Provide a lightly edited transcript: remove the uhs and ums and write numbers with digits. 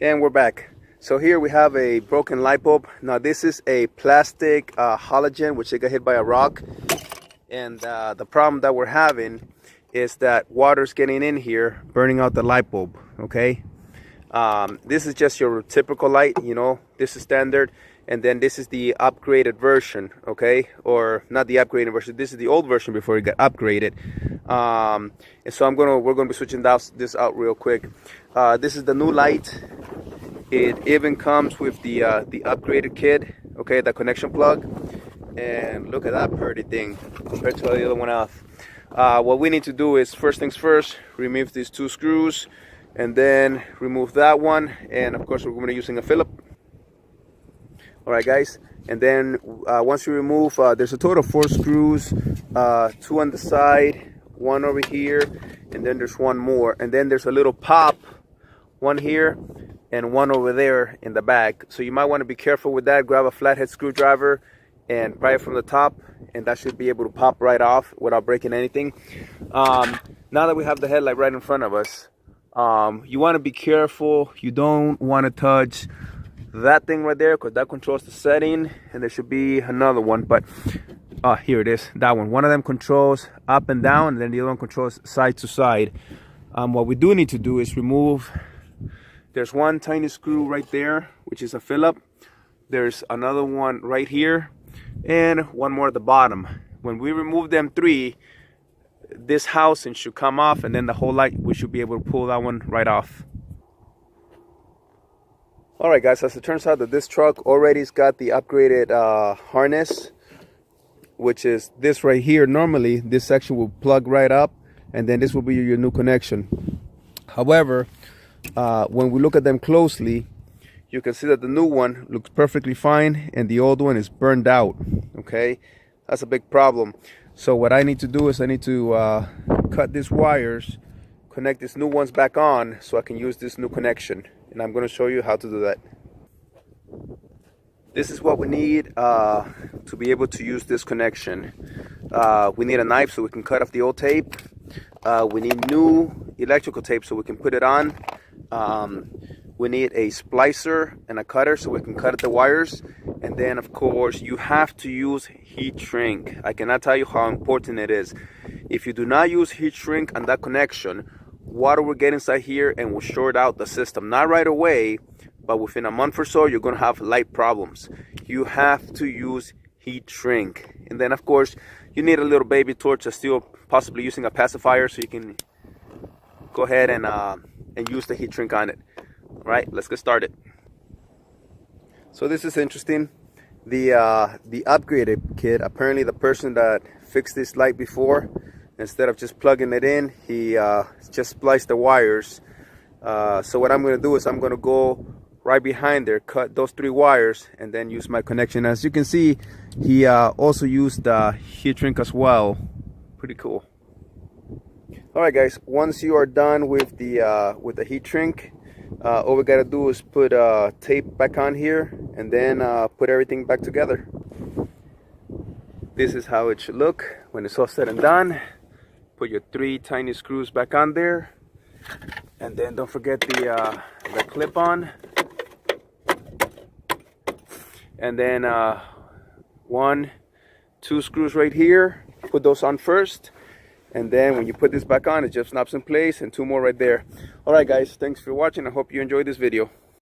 And we're back. So here we have a broken light bulb. Now this is a plastic halogen which got hit by a rock, and the problem that we're having is that water's getting in here, burning out the light bulb. Okay, this is just your typical light, you know, this is standard, and then this is the upgraded version. Okay, or not the upgraded version, this is the old version before it got upgraded. And so we're gonna be switching this out real quick. This is the new light. It even comes with the upgraded kit, okay, the connection plug. And look at that pretty thing compared to the other one off. What we need to do is, first things first, remove these two screws, and then remove that one, and of course we're going to be using a Phillip. Alright guys, and then once you remove, there's a total of 4 screws, 2 on the side, 1 over here, and then there's 1 more, and then there's a little pop, 1 here and 1 over there in the back. So you might want to be careful with that. Grab a flathead screwdriver and pry it from the top, and that should be able to pop right off without breaking anything. Now that we have the headlight right in front of us, you want to be careful. You don't want to touch that thing right there, because that controls the setting, and there should be another one, but here it is, that one. One of them controls up and down, and then the other one controls side to side. What we do need to do is remove, there's 1 tiny screw right there, which is a Phillip. There's another one right here, and 1 more at the bottom. When we remove them 3, this housing should come off, and then the whole light, we should be able to pull that one right off. Alright guys, as it turns out that this truck already's got the upgraded harness, which is this right here. Normally this section will plug right up, and then this will be your new connection. However, when we look at them closely, you can see that the new one looks perfectly fine and the old one is burned out. Okay, that's a big problem. So what I need to do is I need to cut these wires, connect these new ones back on, so I can use this new connection, and I'm going to show you how to do that. This is what we need to be able to use this connection. We need a knife so we can cut off the old tape. We need new electrical tape so we can put it on. We need a splicer and a cutter so we can cut the wires. And then of course you have to use heat shrink. I cannot tell you how important it is. If you do not use heat shrink on that connection, water will get inside here and will short out the system. Not right away, but within a month or so you're going to have light problems. You have to use heat shrink. And then of course you need a little baby torch that's still possibly using a pacifier, so you can go ahead and use the heat shrink on it. All right, let's get started. So this is interesting. The upgraded kit, apparently the person that fixed this light before, instead of just plugging it in, he just spliced the wires. So what I'm going to do is I'm going to go right behind there, cut those 3 wires, and then use my connection. As you can see, he also used the heat shrink as well. Pretty cool. Alright guys, once you are done with the heat shrink, all we gotta do is put tape back on here, and then put everything back together. This is how it should look when it's all said and done. Put your 3 tiny screws back on there, and then don't forget the clip on, and then 1, 2 screws right here. Put those on first, and then when you put this back on, it just snaps in place, and 2 more right there. Alright guys, thanks for watching. I hope you enjoyed this video.